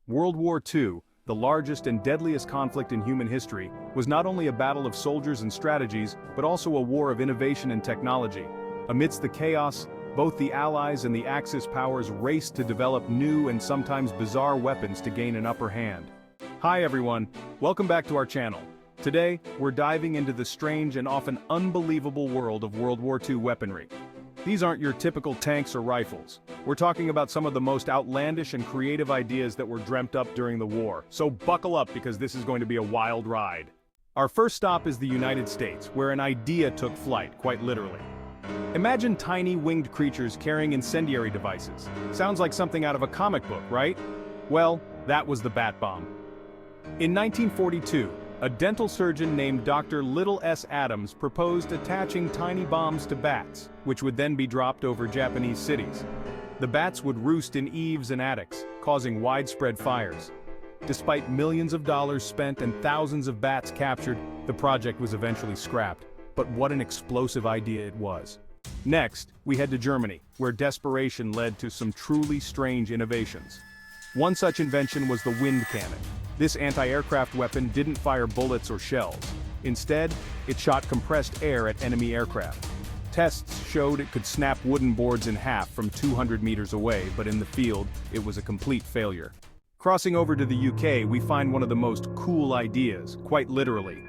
World War II, the largest and deadliest conflict in human history, was not only a battle of soldiers and strategies, but also a war of innovation and technology. Amidst the chaos, both the Allies and the Axis powers raced to develop new and sometimes bizarre weapons to gain an upper hand. Hi everyone, welcome back to our channel. Today, we're diving into the strange and often unbelievable world of World War II weaponry. These aren't your typical tanks or rifles. We're talking about some of the most outlandish and creative ideas that were dreamt up during the war. So buckle up because this is going to be a wild ride. Our first stop is the United States, where an idea took flight, quite literally. Imagine tiny winged creatures carrying incendiary devices. Sounds like something out of a comic book, right? Well, that was the bat bomb. In 1942, a dental surgeon named Dr. Little S. Adams proposed attaching tiny bombs to bats, which would then be dropped over Japanese cities. The bats would roost in eaves and attics, causing widespread fires. Despite millions of dollars spent and thousands of bats captured, the project was eventually scrapped. But what an explosive idea it was. Next, we head to Germany, where desperation led to some truly strange innovations. One such invention was the wind cannon. This anti-aircraft weapon didn't fire bullets or shells. Instead, it shot compressed air at enemy aircraft. Tests showed it could snap wooden boards in half from 200 meters away, but in the field, it was a complete failure. Crossing over to the UK, we find one of the most cool ideas, quite literally.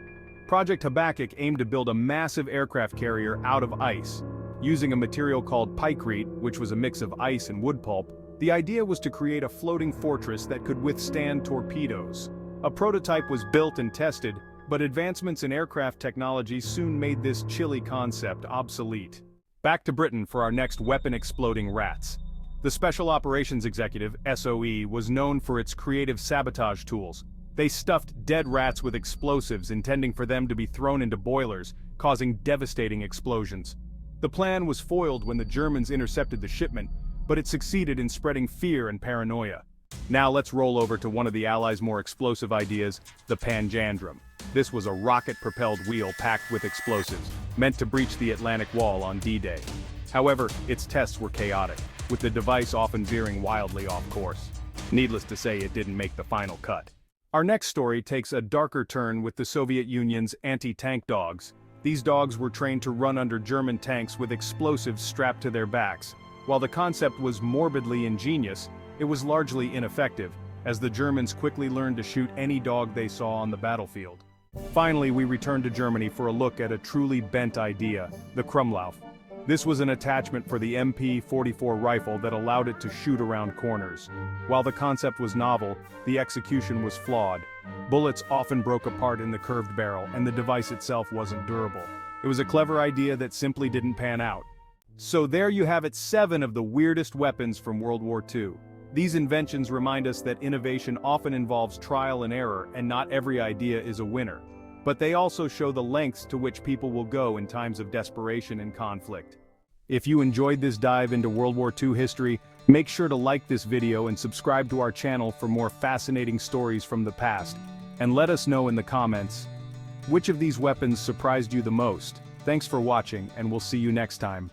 Project Habakkuk aimed to build a massive aircraft carrier out of ice. Using a material called pykrete, which was a mix of ice and wood pulp, the idea was to create a floating fortress that could withstand torpedoes. A prototype was built and tested, but advancements in aircraft technology soon made this chilly concept obsolete. Back to Britain for our next weapon-exploding rats. The Special Operations Executive, SOE, was known for its creative sabotage tools. They stuffed dead rats with explosives, intending for them to be thrown into boilers, causing devastating explosions. The plan was foiled when the Germans intercepted the shipment, but it succeeded in spreading fear and paranoia. Now let's roll over to one of the Allies' more explosive ideas, the Panjandrum. This was a rocket-propelled wheel packed with explosives, meant to breach the Atlantic Wall on D-Day. However, its tests were chaotic, with the device often veering wildly off course. Needless to say, it didn't make the final cut. Our next story takes a darker turn with the Soviet Union's anti-tank dogs. These dogs were trained to run under German tanks with explosives strapped to their backs. While the concept was morbidly ingenious, it was largely ineffective, as the Germans quickly learned to shoot any dog they saw on the battlefield. Finally, we returned to Germany for a look at a truly bent idea, the Krumlauf. This was an attachment for the MP-44 rifle that allowed it to shoot around corners. While the concept was novel, the execution was flawed. Bullets often broke apart in the curved barrel, and the device itself wasn't durable. It was a clever idea that simply didn't pan out. So there you have it, 7 of the weirdest weapons from World War II. These inventions remind us that innovation often involves trial and error, and not every idea is a winner. But they also show the lengths to which people will go in times of desperation and conflict. If you enjoyed this dive into World War II history, make sure to like this video and subscribe to our channel for more fascinating stories from the past. And let us know in the comments, which of these weapons surprised you the most? Thanks for watching, and we'll see you next time.